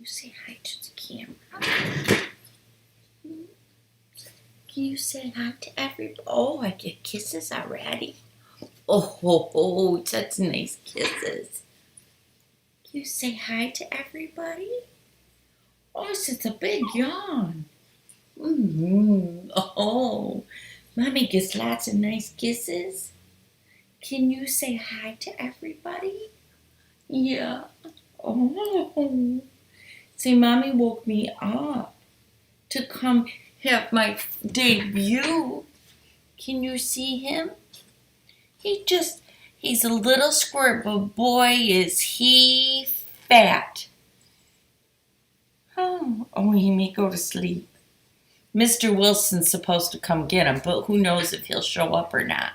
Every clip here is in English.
you say hi to the camera? Can you say hi to everybody? Oh, I get kisses already. Oh, such nice kisses. Can you say hi to everybody? Oh, it's just a big yawn. Oh, Mommy gets lots of nice kisses. Can you say hi to everybody? Yeah. Oh. Say, Mommy woke me up to come have my debut. Can you see him? He's a little squirt, but boy, is he fat. Oh, he may go to sleep. Mr. Wilson's supposed to come get him, but who knows if he'll show up or not.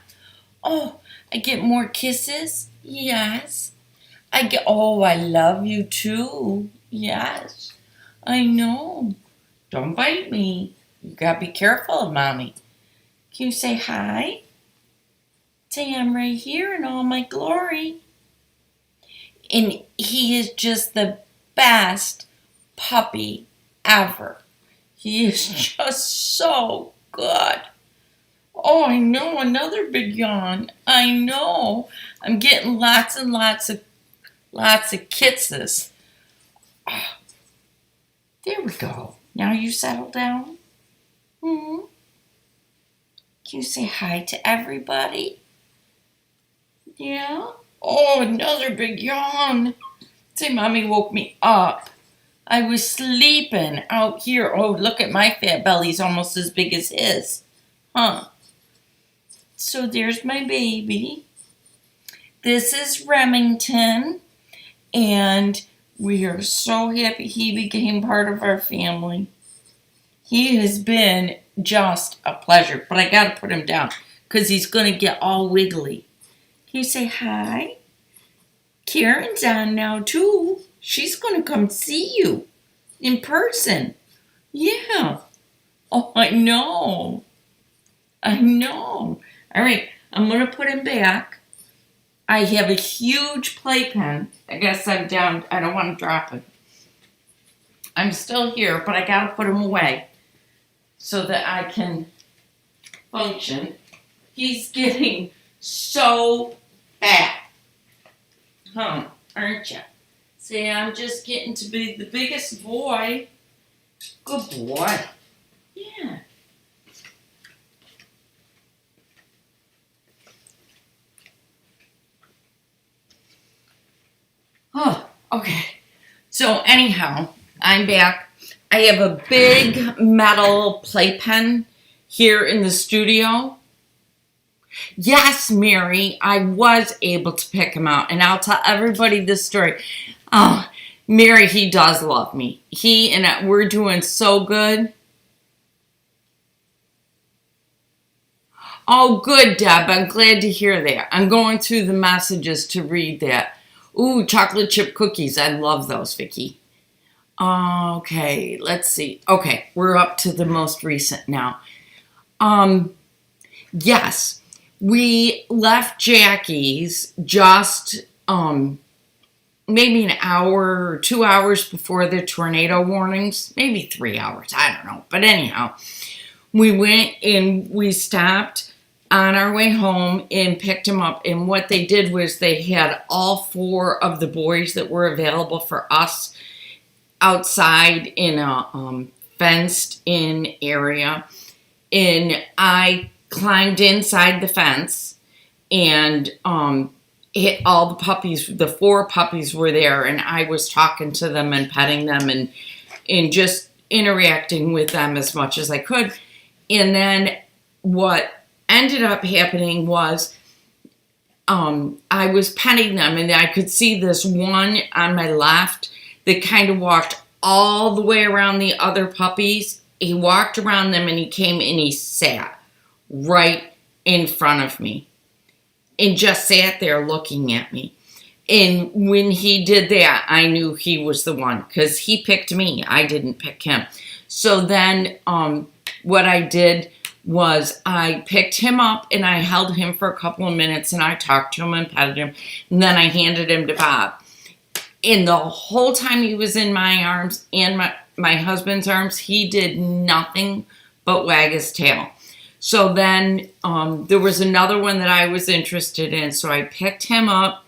Oh, I get more kisses? Yes. Oh, I love you too. Yes. I know. Don't bite me. You gotta be careful of Mommy. Can you say hi? Say I'm right here in all my glory. And he is just the best puppy ever. He is just so good. Oh, I know, another big yawn. I know. I'm getting lots and lots of kisses. Oh, there we go. Now you settle down. Can you say hi to everybody? Yeah? Oh, another big yawn. Say, Mommy woke me up. I was sleeping out here. Oh, look at my fat belly's almost as big as his. Huh? So there's my baby. This is Remington. And we are so happy he became part of our family. He has been just a pleasure. But I got to put him down because he's going to get all wiggly. Can you say hi? Karen's on now too. She's going to come see you in person. Yeah. Oh, I know. All right, I'm going to put him back. I have a huge playpen. I guess I'm down. I don't want to drop it. I'm still here, but I got to put him away so that I can function. He's getting so fat. Aren't you? See, I'm just getting to be the biggest boy. Good boy. Yeah. Oh, okay. So anyhow, I'm back. I have a big metal playpen here in the studio. Yes, Mary, I was able to pick him out, and I'll tell everybody this story. Oh, Mary, he does love me. He and we're doing so good. Oh, good, Deb. I'm glad to hear that. I'm going through the messages to read that. Ooh, chocolate chip cookies. I love those, Vicky. Okay, let's see. Okay, we're up to the most recent now. Yes, we left Jackie's just maybe an hour or 2 hours before the tornado warnings. Maybe 3 hours. I don't know. But anyhow, we went and we stopped on our way home and picked him up. And what they did was they had all 4 of the boys that were available for us outside in a fenced-in area. And I climbed inside the fence and hit all the puppies. The 4 puppies were there, and I was talking to them and petting them and just interacting with them as much as I could. And then what ended up happening was I was petting them, and I could see this one on my left that kind of walked all the way around the other puppies. He walked around them, and he came and he sat right in front of me and just sat there looking at me. And when he did that, I knew he was the one because he picked me. I didn't pick him. So then what I did was I picked him up and I held him for a couple of minutes and I talked to him and petted him. And then I handed him to Bob. in the whole time he was in my arms and my husband's arms, he did nothing but wag his tail. So then there was another one that I was interested in. So I picked him up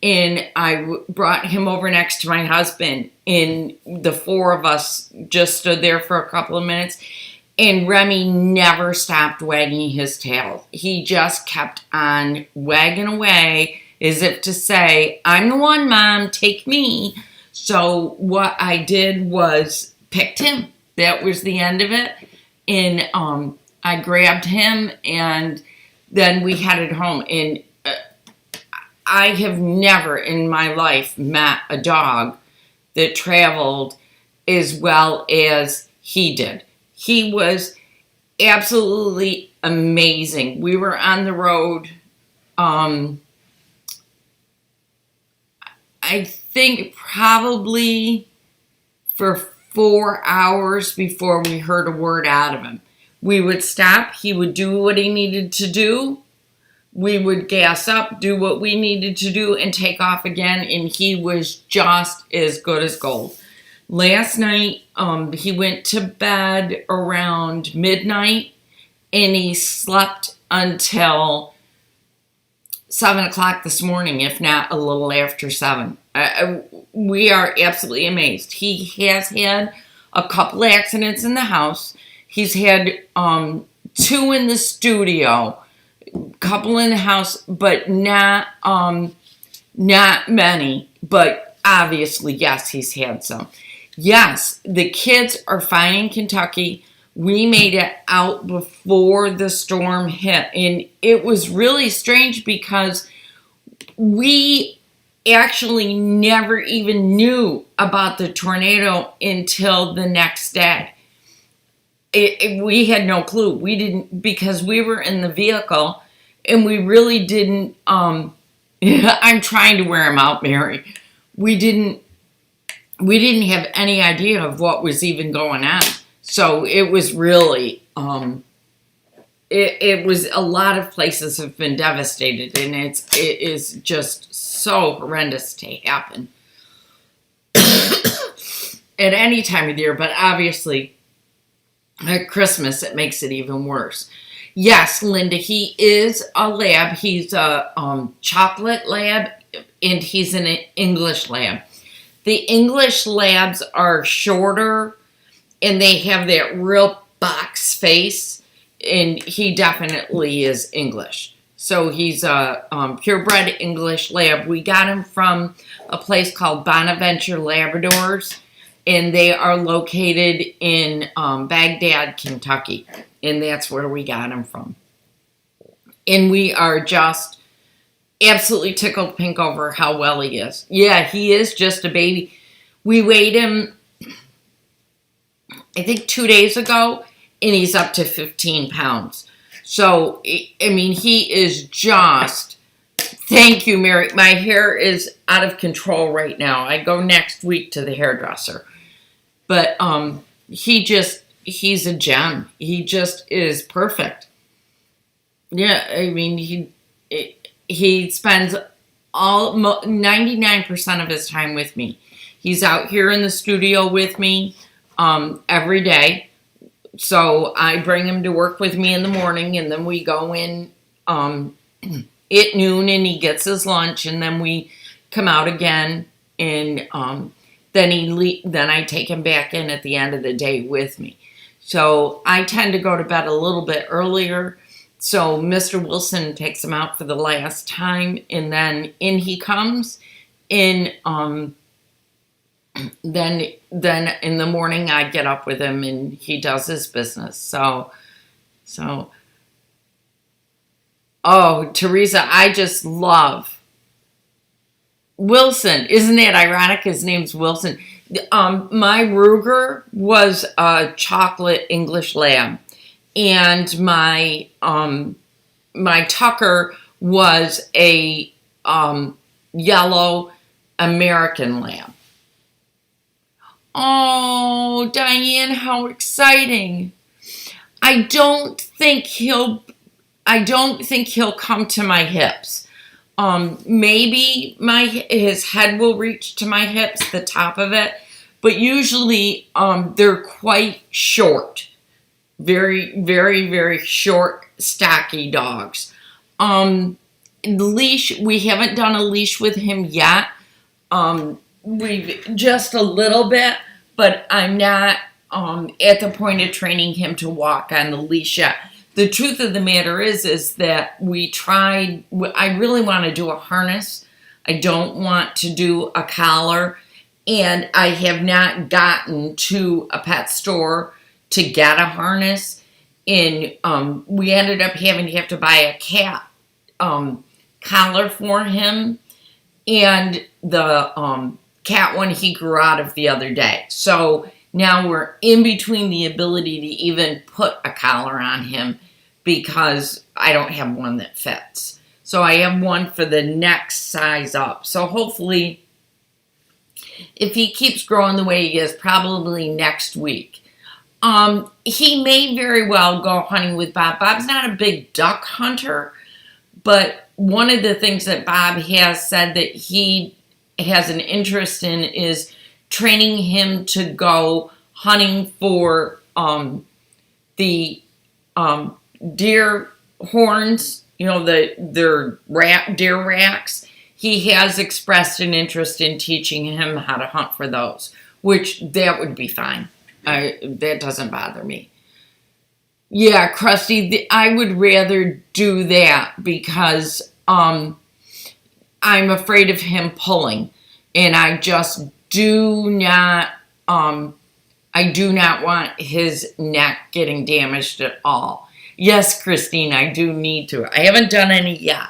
and I brought him over next to my husband. And the four of us just stood there for a couple of minutes. And Remy never stopped wagging his tail. He just kept on wagging away as if to say, I'm the one, Mom, take me. So what I did was picked him. That was the end of it. And I grabbed him and then we headed home. And I have never in my life met a dog that traveled as well as he did. He was absolutely amazing. We were on the road, I think probably for 4 hours before we heard a word out of him. We would stop. He would do what he needed to do. We would gas up, do what we needed to do, and take off again. And he was just as good as gold. Last night, he went to bed around midnight, and he slept until 7 o'clock this morning, if not a little after 7. We are absolutely amazed. He has had a couple accidents in the house. He's had 2 in the studio, couple in the house, but not many. But obviously, yes, he's had some. Yes, the kids are fine in Kentucky. We made it out before the storm hit. And it was really strange because we actually never even knew about the tornado until the next day. We had no clue. We didn't, because we were in the vehicle and we really didn't, I'm trying to wear him out, Mary. We didn't have any idea of what was even going on. So it was really, it was, a lot of places have been devastated, and it is just so horrendous to happen at any time of the year. But obviously at Christmas, it makes it even worse. Yes, Linda, he is a lab. He's a chocolate lab, and he's an English lab. The English labs are shorter, and they have that real box face, and he definitely is English. So he's a purebred English lab. We got him from a place called Bonaventure Labradors, and they are located in Baghdad, Kentucky, and that's where we got him from. And we are just absolutely tickled pink over how well he is. Yeah, he is just a baby. We weighed him, I think 2 days ago, and he's up to 15 pounds. So, I mean, he is just, thank you, Mary. My hair is out of control right now. I go next week to the hairdresser. But he's a gem. He just is perfect. Yeah, I mean, he spends 99% of his time with me. He's out here in the studio with me every day. So I bring him to work with me in the morning, and then we go in at noon, and he gets his lunch, and then we come out again, and then I take him back in at the end of the day with me. So I tend to go to bed a little bit earlier. So Mr. Wilson takes him out for the last time, and then in he comes. Then in the morning I get up with him and he does his business. So oh, Teresa, I just love Wilson. Isn't that ironic? His name's Wilson. My Ruger was a chocolate English lab, and my Tucker was a yellow American lab. Oh, Diane, how exciting. I don't think he'll come to my hips. Maybe his head will reach to my hips, the top of it, but usually they're quite short, very, very, very short, stocky dogs. Leash, we haven't done a leash with him yet. We've just a little bit, but I'm not at the point of training him to walk on the leash yet. The truth of the matter is that we tried, I really want to do a harness. I don't want to do a collar, and I have not gotten to a pet store to get a harness. And we ended up having to buy a cat collar for him, and the cat one he grew out of the other day. So now we're in between the ability to even put a collar on him because I don't have one that fits. So I have one for the next size up. So hopefully, if he keeps growing the way he is, probably next week. He may very well go hunting with Bob. Bob's not a big duck hunter, but one of the things that Bob has said that he has an interest in is training him to go hunting for the deer horns, their deer racks. He has expressed an interest in teaching him how to hunt for those, which that would be fine. That doesn't bother me. Yeah, Krusty, I would rather do that because I'm afraid of him pulling, and I just do not want his neck getting damaged at all. Yes, Christine, I do need to. I haven't done any yet,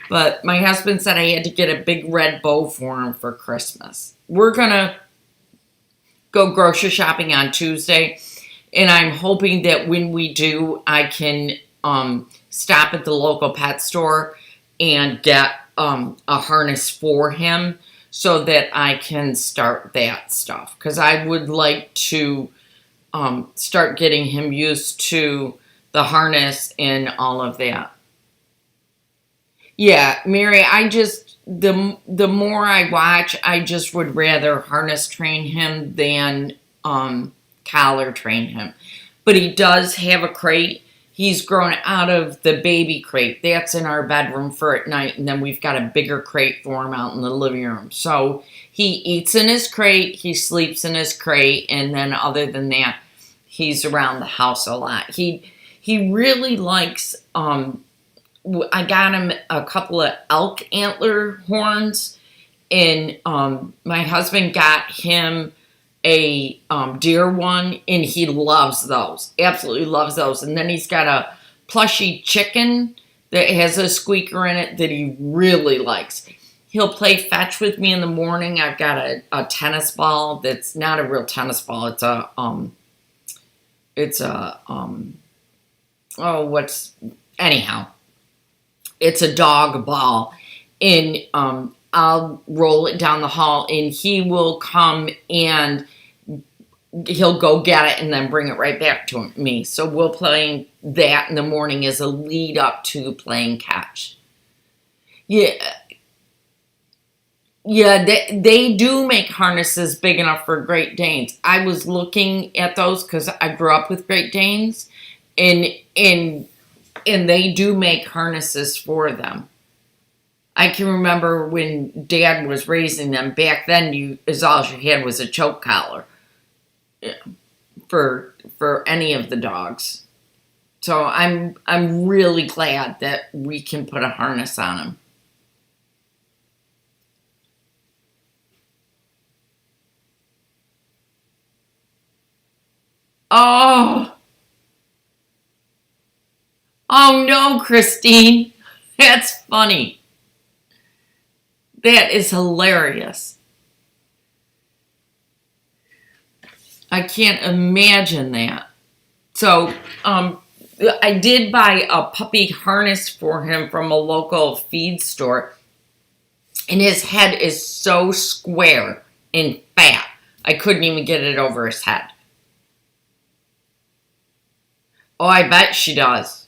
but my husband said I had to get a big red bow for him for Christmas. We're gonna go grocery shopping on Tuesday, and I'm hoping that when we do, I can stop at the local pet store and get a harness for him so that I can start that stuff. Because I would like to start getting him used to the harness and all of that. Yeah, Mary, the more I watch, I just would rather harness train him than collar train him. But he does have a crate. He's grown out of the baby crate. That's in our bedroom for at night, and then we've got a bigger crate for him out in the living room. So he eats in his crate, he sleeps in his crate, and then other than that, he's around the house a lot. He really likes, I got him a couple of elk antler horns, and my husband got him a deer one, and he loves those. Absolutely loves those. And then he's got a plushy chicken that has a squeaker in it that he really likes. He'll play fetch with me in the morning. I've got a tennis ball that's not a real tennis ball. It's a dog ball, and I'll roll it down the hall, and he will come and he'll go get it and then bring it right back to me. So we'll play that in the morning as a lead up to playing catch. Yeah, they do make harnesses big enough for Great Danes. I was looking at those because I grew up with Great Danes, and they do make harnesses for them. I can remember when Dad was raising them. Back then, all you had was a choke collar for any of the dogs. So I'm really glad that we can put a harness on them. Oh no, Christine, that's funny. That is hilarious. I can't imagine that. So, I did buy a puppy harness for him from a local feed store, and his head is so square and fat, I couldn't even get it over his head. Oh, I bet she does.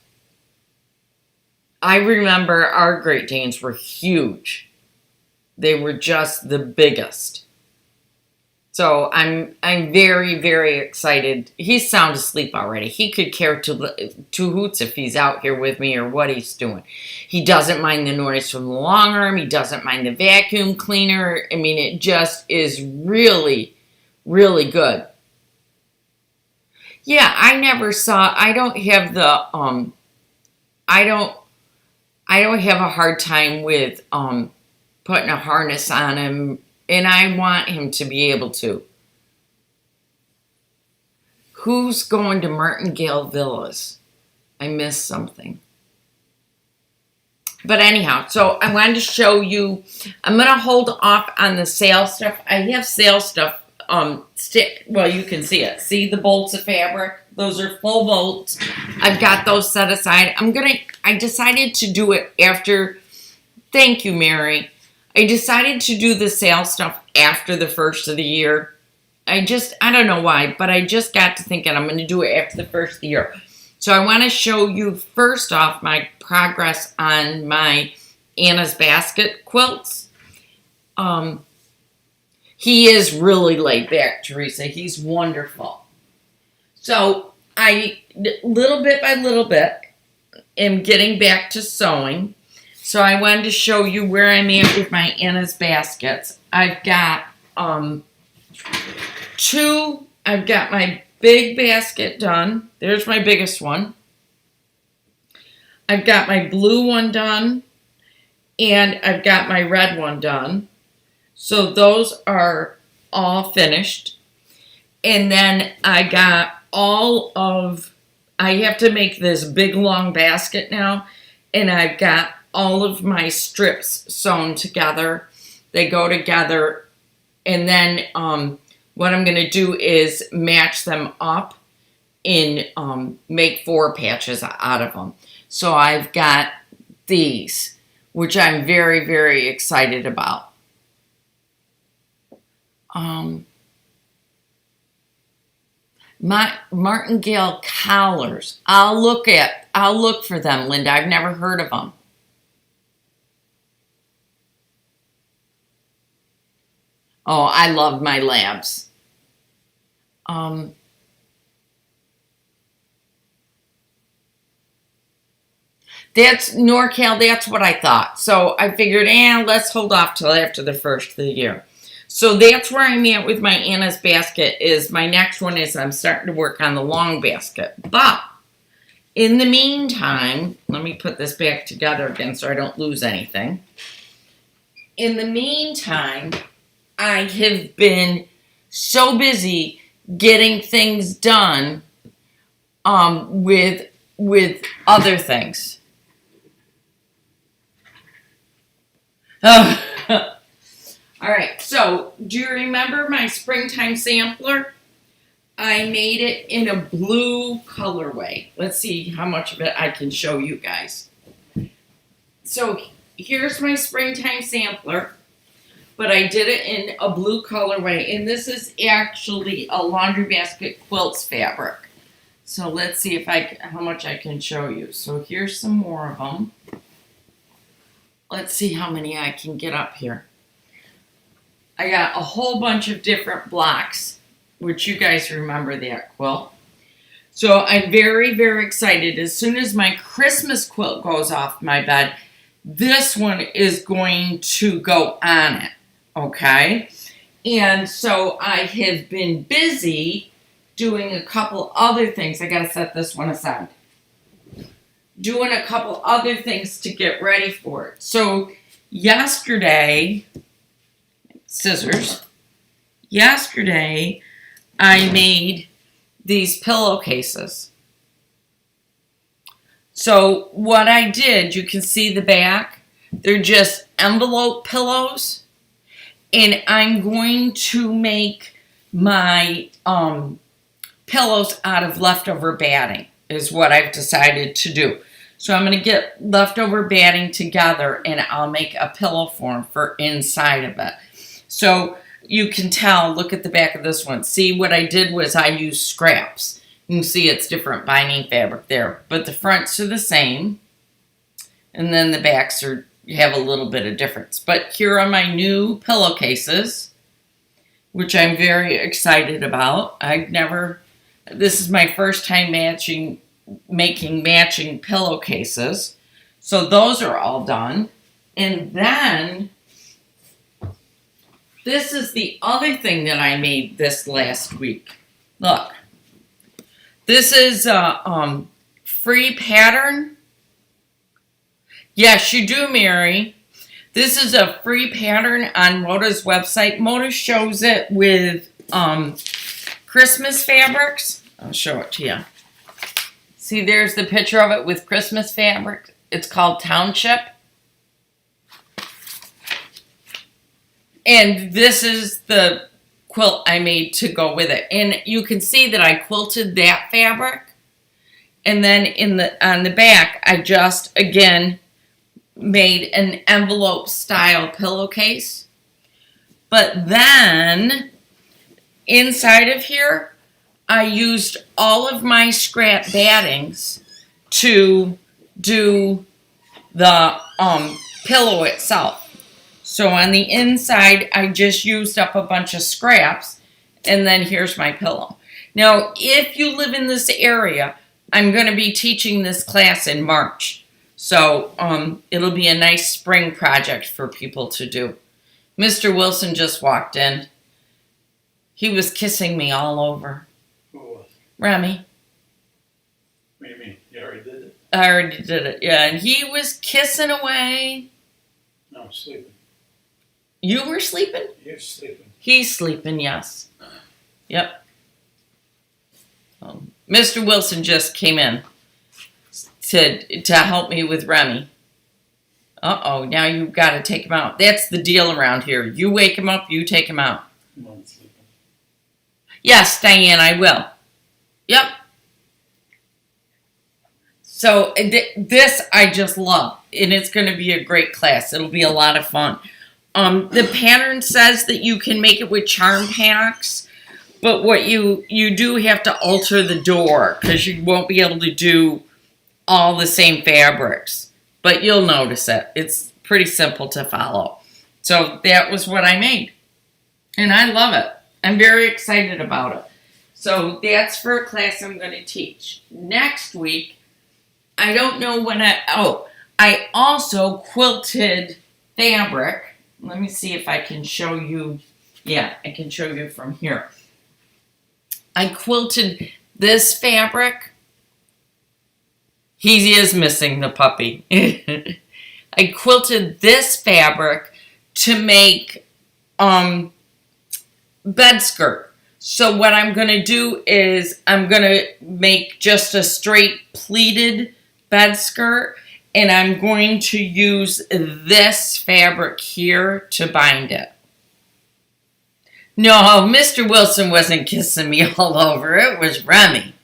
I remember our Great Danes were huge. They were just the biggest. So I'm very, very excited. He's sound asleep already. He could care two hoots if he's out here with me or what he's doing. He doesn't mind the noise from the long arm. He doesn't mind the vacuum cleaner. I mean, it just is really, really good. Yeah, I never saw. I don't have the I don't have a hard time with putting a harness on him, and I want him to be able to. Who's going to Martingale Villas? I missed something. But anyhow, so I wanted to show you. I'm going to hold off on the sale stuff. I have sale stuff. Well, you can see it. See the bolts of fabric? Those are full bolts. I've got those set aside. I decided to do it after. Thank you, Mary. I decided to do the sale stuff after the first of the year. I don't know why, but I just got to thinking I'm going to do it after the first of the year. So I want to show you first off my progress on my Anna's Basket quilts. He is really laid back, Teresa. He's wonderful. So I, little bit by little bit, am getting back to sewing. So I wanted to show you where I'm at with my Anna's Baskets. I've got I've got my big basket done. There's my biggest one. I've got my blue one done. And I've got my red one done. So those are all finished. And then I got I have to make this big long basket now. And I've got all of my strips sewn together. They go together. And then what I'm going to do is match them up and make 4 patches out of them. So I've got these, which I'm very, very excited about. My martingale collars. I'll look for them, Linda. I've never heard of them. Oh, I love my labs. That's NorCal. That's what I thought. So I figured, let's hold off till after the first of the year. So that's where I'm at with my Anna's Basket. My next one is I'm starting to work on the long basket. But in the meantime, let me put this back together again so I don't lose anything. In the meantime, I have been so busy getting things done with other things. All right, so do you remember my springtime sampler? I made it in a blue colorway. Let's see how much of it I can show you guys. So here's my springtime sampler, but I did it in a blue colorway, and this is actually a Laundry Basket Quilts fabric. So let's see how much I can show you. So here's some more of them. Let's see how many I can get up here. I got a whole bunch of different blocks, which you guys remember that quilt. So I'm very, very excited. As soon as my Christmas quilt goes off my bed, this one is going to go on it, okay? And so I have been busy doing a couple other things. I got to set this one aside. Doing a couple other things to get ready for it. So yesterday, scissors. Yesterday, I made these pillowcases. So what I did, you can see the back. They're just envelope pillows. And I'm going to make my pillows out of leftover batting is what I've decided to do. So I'm going to get leftover batting together and I'll make a pillow form for inside of it. So you can tell, look at the back of this one. See, what I did was I used scraps. You can see it's different binding fabric there, but the fronts are the same. And then the backs have a little bit of difference. But here are my new pillowcases, which I'm very excited about. This is my first time making matching pillowcases. So those are all done. And then this is the other thing that I made this last week. Look, this is a free pattern. Yes, you do, Mary. This is a free pattern on Moda's website. Moda shows it with Christmas fabrics. I'll show it to you. See, there's the picture of it with Christmas fabric. It's called Township. And this is the quilt I made to go with it. And you can see that I quilted that fabric. And then on the back, I just, again, made an envelope style pillowcase. But then inside of here, I used all of my scrap battings to do the pillow itself. So on the inside, I just used up a bunch of scraps, and then here's my pillow. Now, if you live in this area, I'm going to be teaching this class in March. So it'll be a nice spring project for people to do. Mr. Wilson just walked in. He was kissing me all over. Who was? Remy. What do you mean? You already did it? I already did it, yeah. And he was kissing away. No, I'm sleeping. You were sleeping? You're sleeping. He's sleeping, yes. Yep. Mr. Wilson just came in to help me with Remy. Uh-oh, now you've got to take him out. That's the deal around here. You wake him up, you take him out. No, I'm sleeping. Yes, Diane, I will. Yep. So this I just love, and it's going to be a great class. It'll be a lot of fun. The pattern says that you can make it with charm packs, but what you do have to alter the door because you won't be able to do all the same fabrics. But you'll notice it. It's pretty simple to follow. So that was what I made. And I love it. I'm very excited about it. So that's for a class I'm going to teach. Next week, I don't know when I also quilted fabric. Let me see if I can show you. Yeah, I can show you from here. I quilted this fabric. He is missing the puppy. I quilted this fabric to make bed skirt. So what I'm going to do is I'm going to make just a straight pleated bed skirt, and I'm going to use this fabric here to bind it. No, Mr. Wilson wasn't kissing me all over. It was Remy.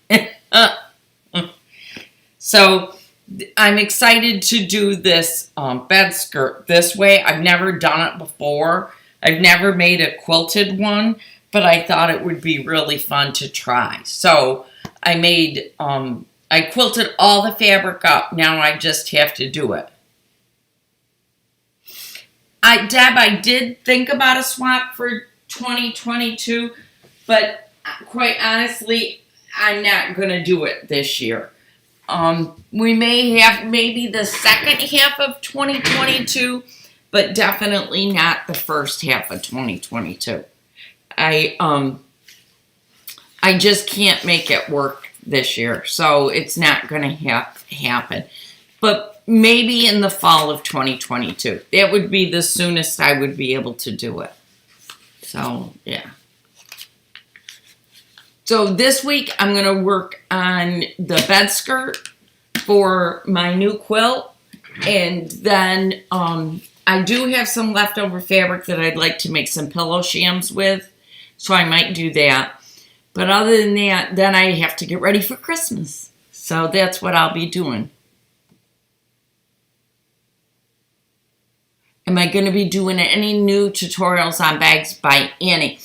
So I'm excited to do this bed skirt this way. I've never done it before. I've never made a quilted one, but I thought it would be really fun to try. So I made, I quilted all the fabric up. Now I just have to do it. Deb, I did think about a swap for 2022, but quite honestly, I'm not going to do it this year. We may have maybe the second half of 2022, but definitely not the first half of 2022. I just can't make it work this year, so it's not going to happen. But maybe in the fall of 2022. That would be the soonest I would be able to do it. So, yeah. So this week I'm going to work on the bed skirt for my new quilt. And then I do have some leftover fabric that I'd like to make some pillow shams with. So I might do that. But other than that, then I have to get ready for Christmas. So that's what I'll be doing. Am I going to be doing any new tutorials on bags by Annie?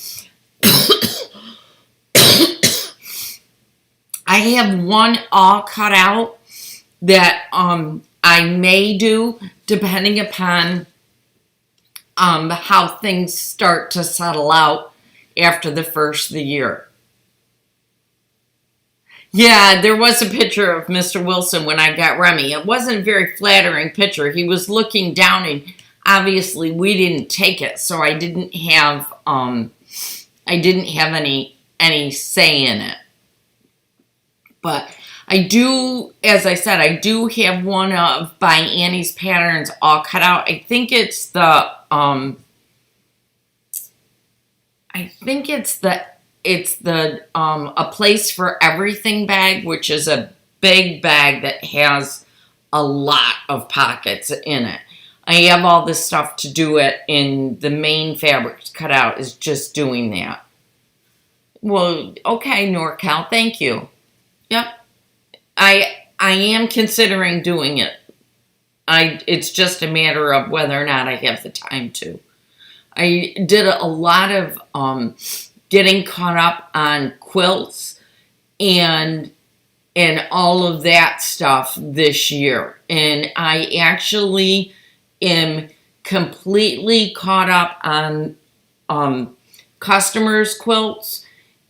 I have one all cut out that I I may do, depending upon how things start to settle out after the first of the year. Yeah, there was a picture of Mr. Wilson when I got Remy. It wasn't a very flattering picture. He was looking down, and obviously we didn't take it, so I didn't have any say in it. But I do, as I said, I do have one of by Annie's patterns all cut out. I think it's the A Place for Everything bag, which is a big bag that has a lot of pockets in it. I have all this stuff to do it, and the main fabric cut out is just doing that. Well, okay, NorCal, thank you. Yep. I am considering doing it. It's just a matter of whether or not I have the time to. I did a lot of getting caught up on quilts and all of that stuff this year. And I actually am completely caught up on customers' quilts,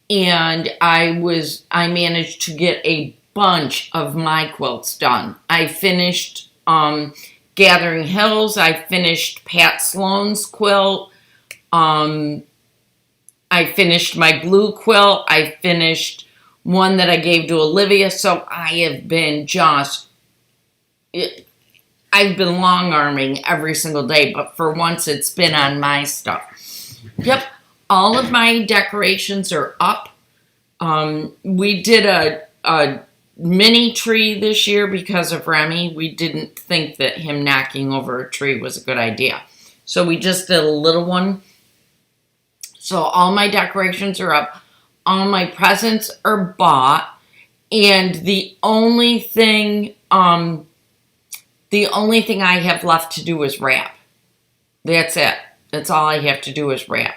and I managed to get a bunch of my quilts done. I finished Gathering Hills. I finished Pat Sloan's quilt. I finished my blue quilt. I finished one that I gave to Olivia. So I've been long arming every single day, but for once it's been on my stuff. Yep, all of my decorations are up. We did a mini tree this year because of Remy. We didn't think that him knocking over a tree was a good idea. So we just did a little one. So all my decorations are up. All my presents are bought. And the only thing I have left to do is wrap. That's it. That's all I have to do is wrap.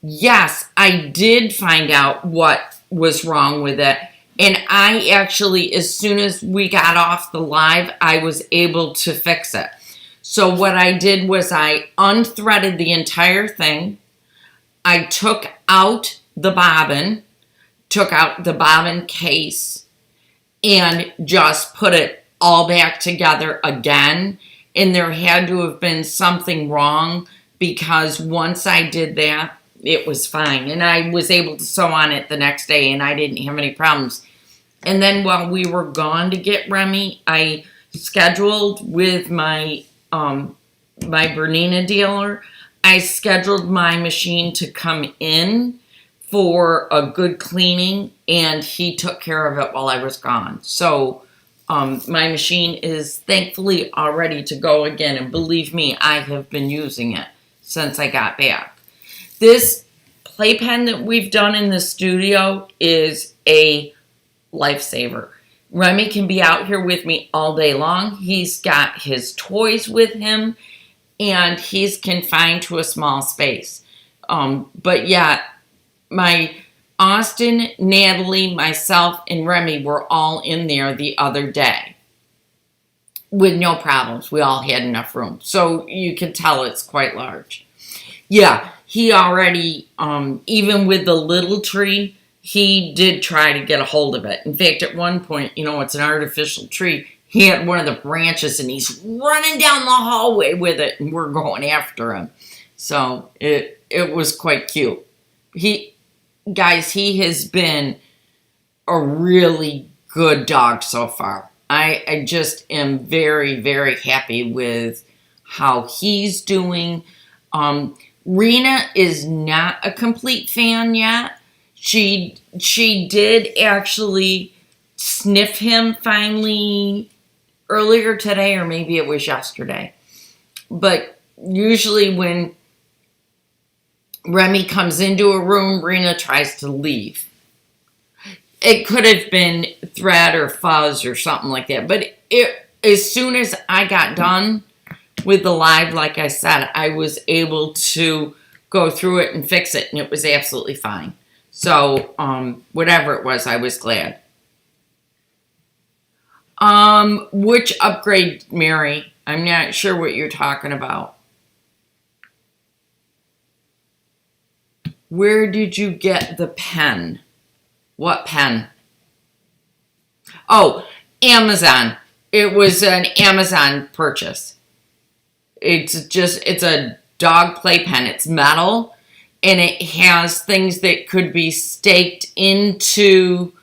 Yes, I did find out what was wrong with it. And I actually, as soon as we got off the live, I was able to fix it. So what I did was I unthreaded the entire thing. I took out the bobbin case, and just put it all back together again. And there had to have been something wrong, because once I did that, it was fine. And I was able to sew on it the next day, and I didn't have any problems. And then while we were gone to get Remy, I scheduled with my Bernina dealer, I scheduled my machine to come in for a good cleaning, and he took care of it while I was gone. So my machine is thankfully all ready to go again, and believe me, I have been using it since I got back. This playpen that we've done in the studio is a lifesaver. Remy can be out here with me all day long. He's got his toys with him, and he's confined to a small space. But yeah, my Austin, Natalie, myself, and Remy were all in there the other day with no problems. We all had enough room. So you can tell it's quite large. Yeah, he already, even with the little tree, he did try to get a hold of it. In fact, at one point, it's an artificial tree. He had one of the branches, and he's running down the hallway with it, and we're going after him. So it was quite cute. He has been a really good dog so far. I just am very, very happy with how he's doing. Rena is not a complete fan yet. She did actually sniff him finally earlier today, or maybe it was yesterday. But usually when Remy comes into a room, Rena tries to leave. It could have been thread or fuzz or something like that. But as soon as I got done with the live, like I said, I was able to go through it and fix it, and it was absolutely fine. So whatever it was, I was glad. Which upgrade, Mary? I'm not sure what you're talking about. Where did you get the pen? What pen? Oh, Amazon. It was an Amazon purchase. It's a dog playpen. It's metal, and it has things that could be staked into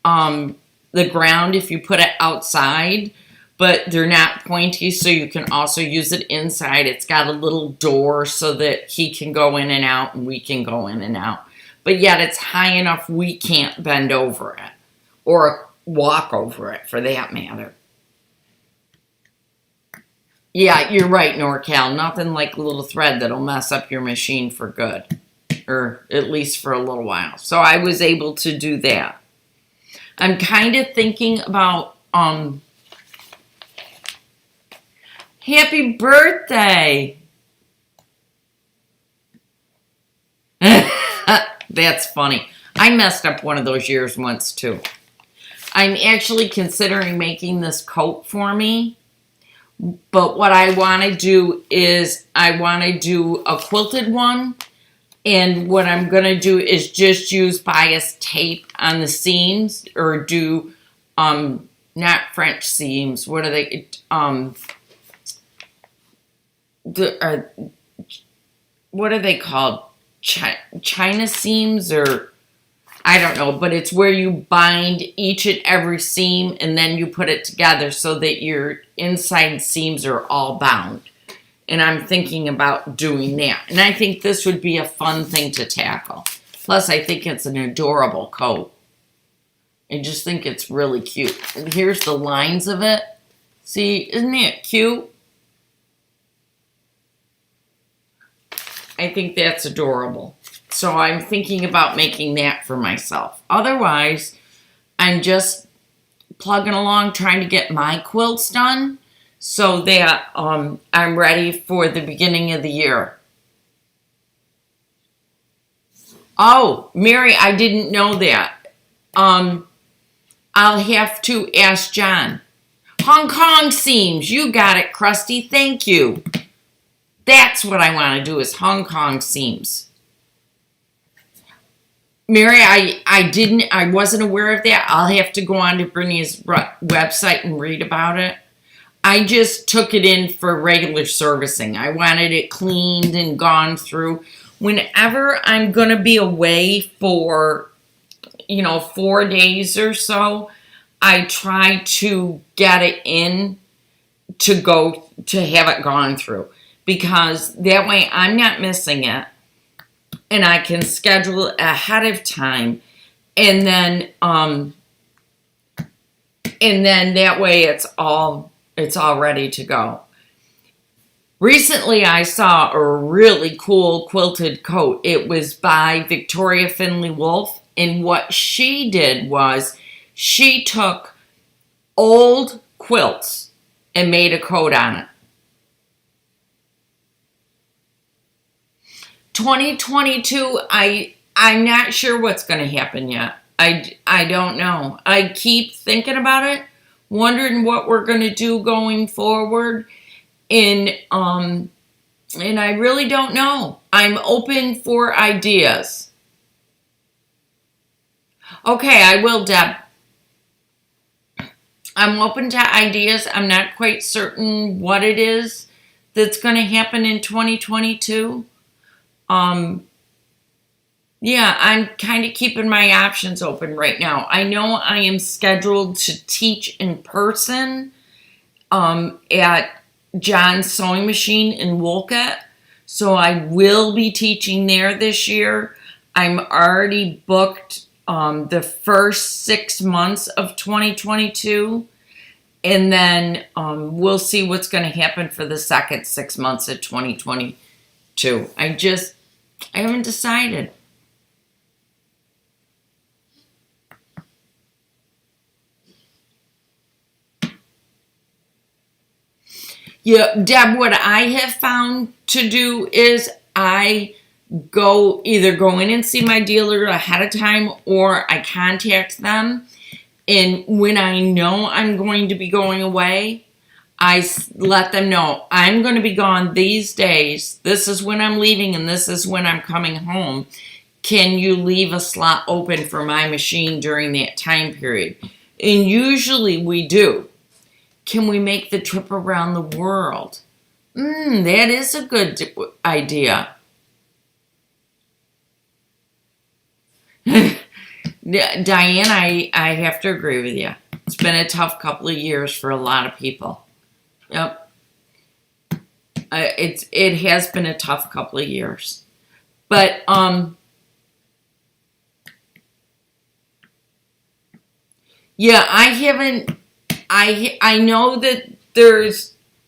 the ground if you put it outside, but they're not pointy, so you can also use it inside. It's got a little door so that he can go in and out and we can go in and out. But yet it's high enough we can't bend over it or walk over it for that matter. Yeah, you're right, NorCal. Nothing like a little thread that'll mess up your machine for good, or at least for a little while. So I was able to do that. I'm kind of thinking about, happy birthday. That's funny. I messed up one of those years once too. I'm actually considering making this coat for me. But what I want to do is I want to do a quilted one. And what I'm going to do is just use bias tape on the seams, or do, not French seams. What are they? What are they called? China seams, or I don't know. But it's where you bind each and every seam and then you put it together so that your inside seams are all bound. And I'm thinking about doing that. And I think this would be a fun thing to tackle. Plus, I think it's an adorable coat. I just think it's really cute. And here's the lines of it. See, isn't it cute? I think that's adorable. So I'm thinking about making that for myself. Otherwise, I'm just plugging along trying to get my quilts done, so that I'm ready for the beginning of the year. Oh, Mary, I didn't know that. I'll have to ask John. Hong Kong seams. You got it, Krusty. Thank you. That's what I want to do, is Hong Kong seams. Mary, I wasn't aware of that. I'll have to go on to Brittany's website and read about it. I just took it in for regular servicing. I wanted it cleaned and gone through. Whenever I'm going to be away for, 4 days or so, I try to get it in to have it gone through. Because that way I'm not missing it. And I can schedule it ahead of time. And then that way it's all ready to go. Recently, I saw a really cool quilted coat. It was by Victoria Finley Wolf. And what she did was she took old quilts and made a coat on it. 2022, I'm not sure what's going to happen yet. I don't know. I keep thinking about it, wondering what we're going to do going forward. And I really don't know. I'm open for ideas. Okay, I will, Deb. I'm open to ideas. I'm not quite certain what it is that's going to happen in 2022. Yeah, I'm kind of keeping my options open right now. I know I am scheduled to teach in person at John's Sewing Machine in Wolcott. So I will be teaching there this year. I'm already booked the first 6 months of 2022. And then we'll see what's going to happen for the second 6 months of 2022. I haven't decided. Yeah, Deb, what I have found to do is I either go in and see my dealer ahead of time, or I contact them And when I know I'm going to be going away, let them know I'm going to be gone these days. This is when I'm leaving and this is when I'm coming home. Can you leave a slot open for my machine during that time period? And usually we do. Can we make the trip around the world? That is a good idea. Diane, I have to agree with you. It's been a tough couple of years for a lot of people. Yep. It has been a tough couple of years. But yeah, I know that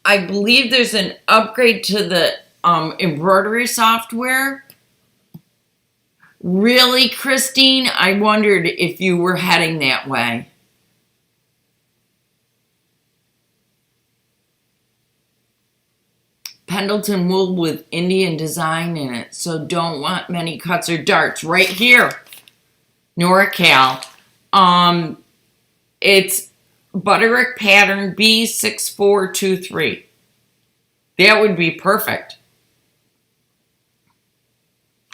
I believe there's an upgrade to the embroidery software. Really, Christine? I wondered if you were heading that way. Pendleton wool with Indian design in it, so don't want many cuts or darts. Right here, NorCal. It's Butterick pattern B6423. That would be perfect.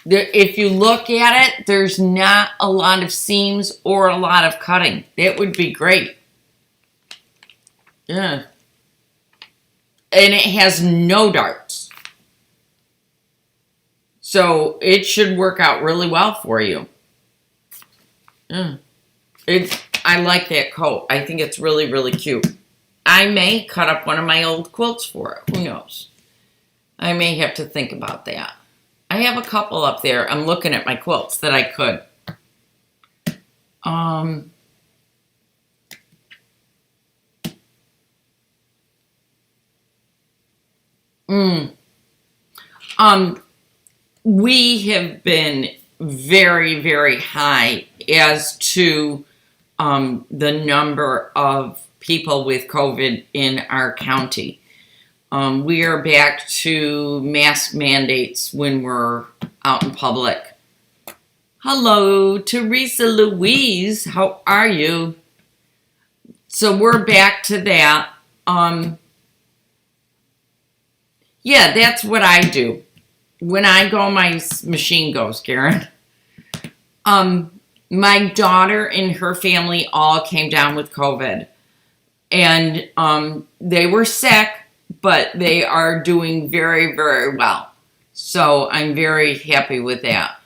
If you look at it, there's not a lot of seams or a lot of cutting. That would be great. Yeah. And it has no darts. So it should work out really well for you. Yeah. I like that coat. I think it's really, really cute. I may cut up one of my old quilts for it. Who knows? I may have to think about that. I have a couple up there. I'm looking at my quilts that I could. We have been very, very high as to the number of people with COVID in our county. We are back to mask mandates when we're out in public. Hello, Teresa Louise. How are you? So we're back to that. Yeah, that's what I do. When I go, my machine goes, Karen. My daughter and her family all came down with COVID. And they were sick, but they are doing very, very well. So I'm very happy with that.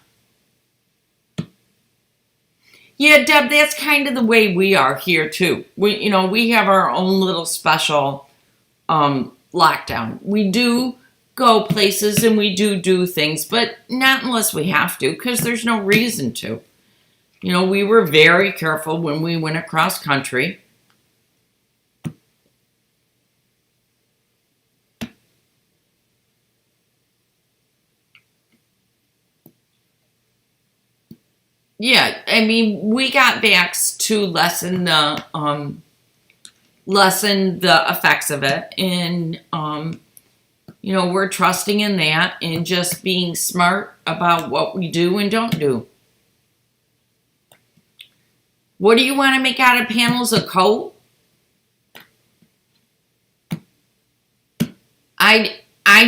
Yeah, Deb, that's kind of the way we are here too. We have our own little special lockdown. We do go places and we do things, but not unless we have to, because there's no reason to. We were very careful when we went across country. Yeah, I mean, we got vaxxed to lessen the effects of it, and we're trusting in that and just being smart about what we do and don't do. What do you want to make out of panels? A coat? I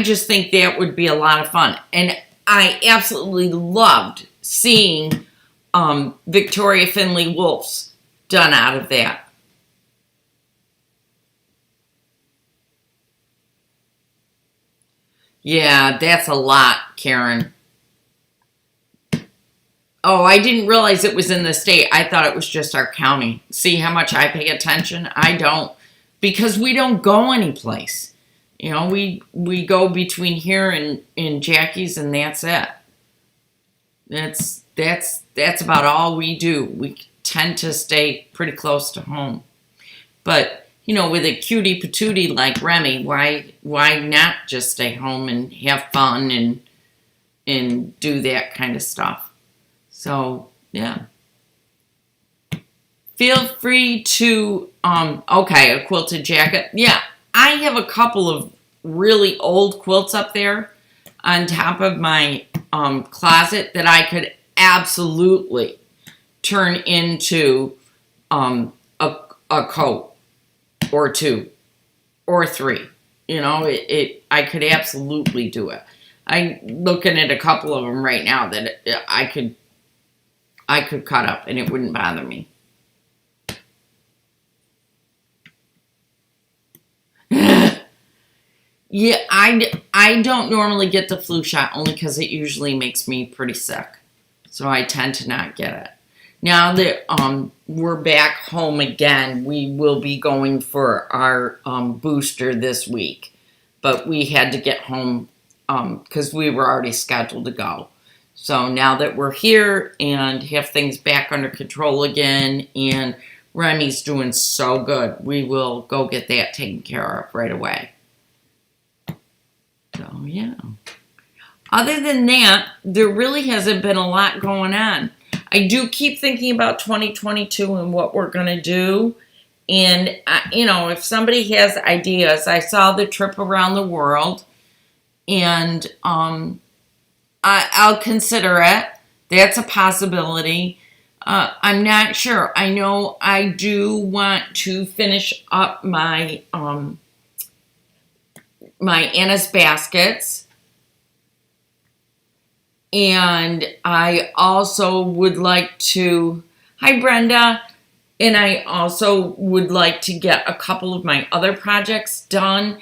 just think that would be a lot of fun, and I absolutely loved seeing Victoria Finley Wolf's done out of that. Yeah, that's a lot, Karen. Oh, I didn't realize it was in the state. I thought it was just our county. See how much I pay attention? I don't, because we don't go anyplace. We go between here and Jackie's, and that's it. That's about all we do. We tend to stay pretty close to home. But, with a cutie patootie like Remy, why not just stay home and have fun and do that kind of stuff? So, yeah. Feel free to, okay, a quilted jacket. Yeah, I have a couple of really old quilts up there on top of my closet that I could absolutely turn into a coat or two or three. You know, I could absolutely do it. I'm looking at a couple of them right now that I could cut up and it wouldn't bother me. Yeah, I don't normally get the flu shot only because it usually makes me pretty sick. So I tend to not get it. Now that we're back home again, we will be going for our booster this week. But we had to get home because we were already scheduled to go. So now that we're here and have things back under control again, and Remy's doing so good, we will go get that taken care of right away. So, yeah. Other than that, there really hasn't been a lot going on. I do keep thinking about 2022 and what we're going to do. And, you know, if somebody has ideas, I saw the trip around the world. And I'll consider it. That's a possibility. I'm not sure. I know I do want to finish up my my Anna's baskets, and I also would like to, hi Brenda, and I also would like to get a couple of my other projects done.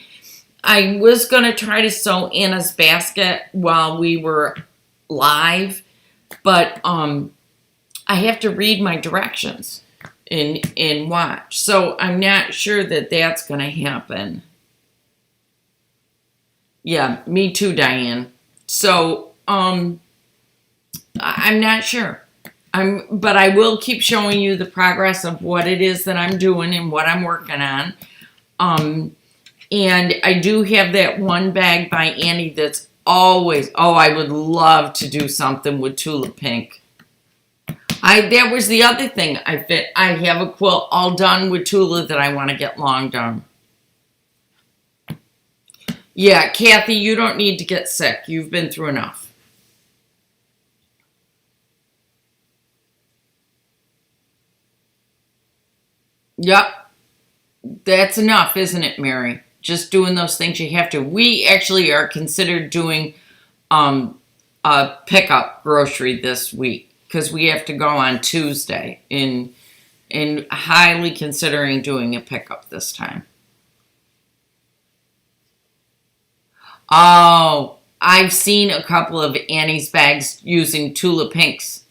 I was going to try to sew Anna's basket while we were live, but I have to read my directions and watch, so I'm not sure that that's going to happen. Yeah, me too, Diane. So, I'm not sure. But I will keep showing you the progress of what it is that I'm doing and what I'm working on. And I do have that one bag by Annie that's always, I would love to do something with Tulip Pink. That was the other thing I have a quilt all done with Tula that I want to get long done. Yeah, Kathy, you don't need to get sick. You've been through enough. Yep. That's enough, isn't it, Mary? Just doing those things you have to. We actually are considered doing a pickup grocery this week because we have to go on Tuesday and highly considering doing a pickup this time. Oh, I've seen a couple of Annie's bags using Tula Pink's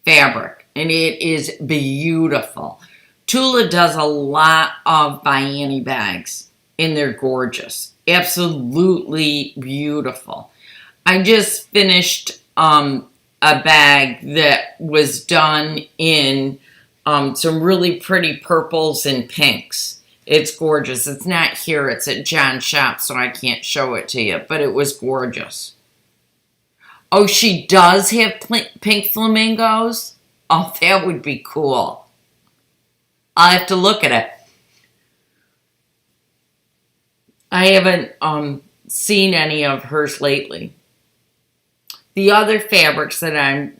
fabric, and it is beautiful. Tula does a lot of by Annie bags, and they're gorgeous. Absolutely beautiful. I just finished a bag that was done in some really pretty purples and pinks. It's gorgeous. It's not here. It's at John's shop, so I can't show it to you. But it was gorgeous. Oh, she does have pink flamingos? Oh, that would be cool. I'll have to look at it. I haven't seen any of hers lately. The other fabrics that I'm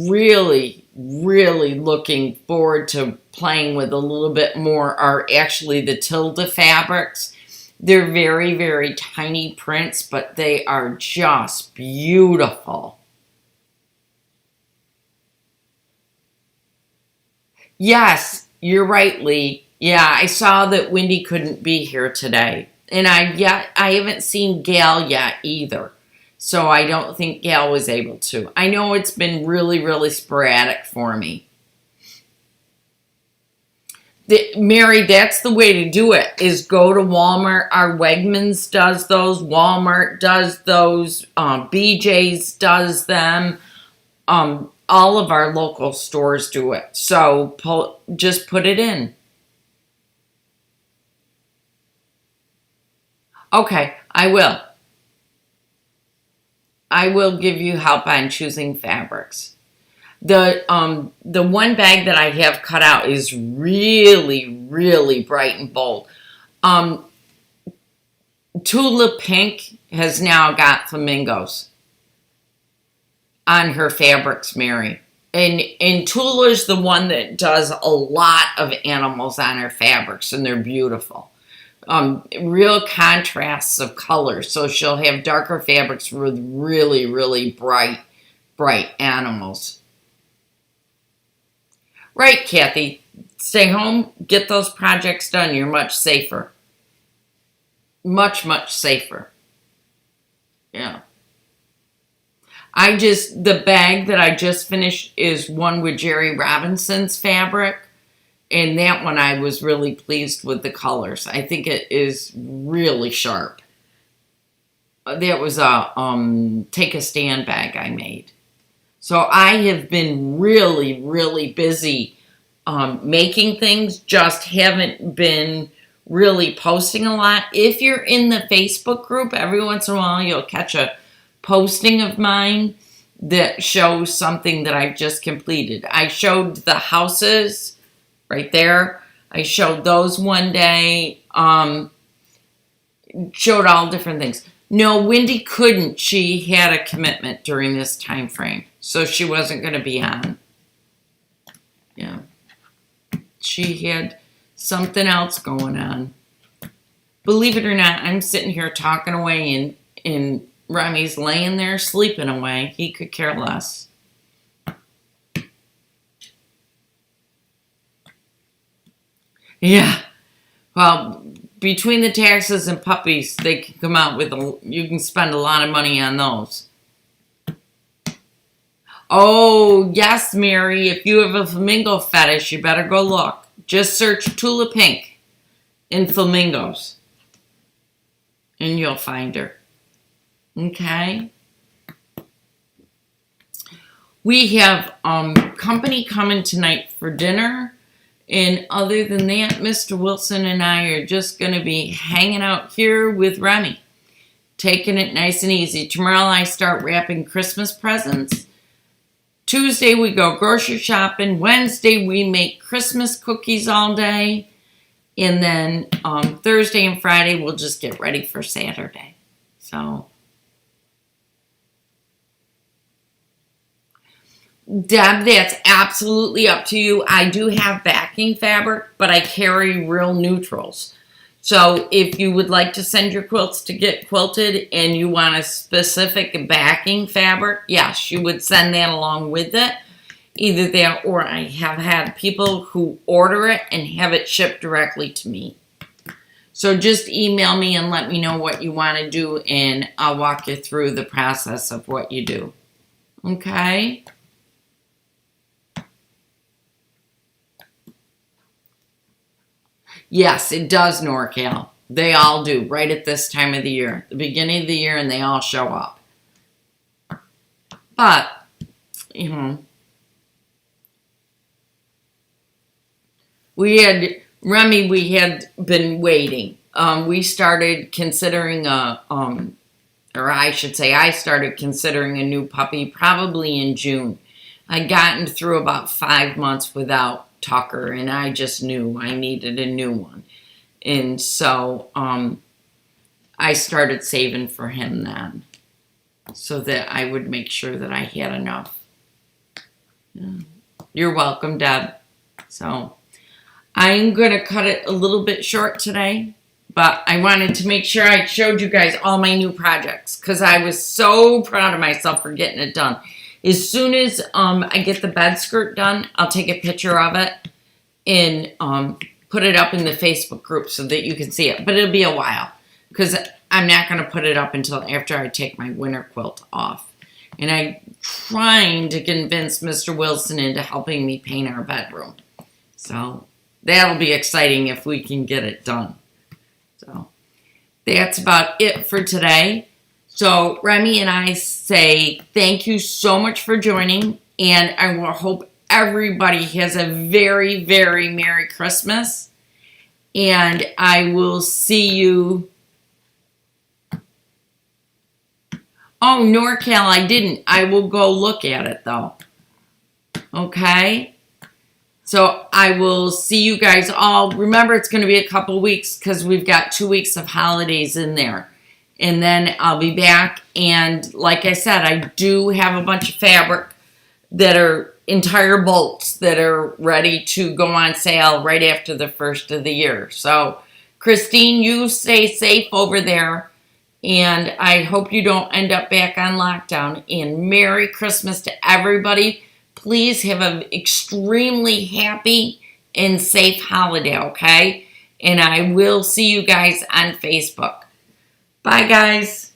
really, really looking forward to playing with a little bit more are actually the Tilda fabrics. They're very, very tiny prints, but they are just beautiful. Yes, you're right, Lee. Yeah, I saw that Wendy couldn't be here today. And I haven't seen Gail yet either. So I don't think Gail was able to. I know it's been really, really sporadic for me. Mary, that's the way to do it, is go to Walmart. Our Wegmans does those. Walmart does those. BJ's does them. All of our local stores do it. So just put it in. Okay, I will. I will give you help on choosing fabrics. The one bag that I have cut out is really, really bright and bold. Tula Pink has now got flamingos on her fabrics, Mary. And And Tula's the one that does a lot of animals on her fabrics, and they're beautiful. Real contrasts of colors. So she'll have darker fabrics with really, really bright animals. Right, Kathy. Stay home, get those projects done. You're much safer. Much, much safer. Yeah. The bag that I just finished is one with Jerry Robinson's fabric. And that one I was really pleased with the colors. I think it is really sharp. That was a take a stand bag I made. So I have been really, really busy making things, just haven't been really posting a lot. If you're in the Facebook group, every once in a while you'll catch a posting of mine that shows something that I've just completed. I showed the houses right there. I showed those one day. Showed all different things. No, Wendy couldn't. She had a commitment during this time frame, so she wasn't going to be on. Yeah. She had something else going on. Believe it or not, I'm sitting here talking away and Remy's laying there sleeping away. He could care less. Yeah. Well, between the taxes and puppies, they can come out with you can spend a lot of money on those. Oh, yes, Mary. If you have a flamingo fetish, you better go look. Just search Tula Pink in flamingos. And you'll find her. Okay? We have company coming tonight for dinner. And other than that, Mr. Wilson and I are just going to be hanging out here with Remy. Taking it nice and easy. Tomorrow I start wrapping Christmas presents. Tuesday we go grocery shopping. Wednesday we make Christmas cookies all day. And then Thursday and Friday we'll just get ready for Saturday. So, Deb, that's absolutely up to you. I do have backing fabric, but I carry real neutrals. So if you would like to send your quilts to get quilted and you want a specific backing fabric, yes, you would send that along with it. Either that or I have had people who order it and have it shipped directly to me. So just email me and let me know what you want to do and I'll walk you through the process of what you do. Okay? Yes, it does, NorCal. They all do, right at this time of the year. The beginning of the year, and they all show up. But, Remy, we had been waiting. We started considering I started considering a new puppy probably in June. I'd gotten through about 5 months without Tucker, and I just knew I needed a new one. And so I started saving for him then so that I would make sure that I had enough. Yeah. You're welcome, Deb. So I'm going to cut it a little bit short today, but I wanted to make sure I showed you guys all my new projects because I was so proud of myself for getting it done. As soon as I get the bed skirt done, I'll take a picture of it and put it up in the Facebook group so that you can see it. But it'll be a while because I'm not going to put it up until after I take my winter quilt off. And I'm trying to convince Mr. Wilson into helping me paint our bedroom. So that'll be exciting if we can get it done. So that's about it for today. So Remy and I say thank you so much for joining, and I will hope everybody has a very, very Merry Christmas, and I will see you. Oh, NorCal, I didn't. I will go look at it, though. Okay? So I will see you guys all. Remember, it's going to be a couple weeks because we've got 2 weeks of holidays in there. And then I'll be back. And like I said, I do have a bunch of fabric that are entire bolts that are ready to go on sale right after the first of the year. So, Christine, you stay safe over there, and I hope you don't end up back on lockdown. And Merry Christmas to everybody. Please have an extremely happy and safe holiday, okay? And I will see you guys on Facebook. Bye, guys.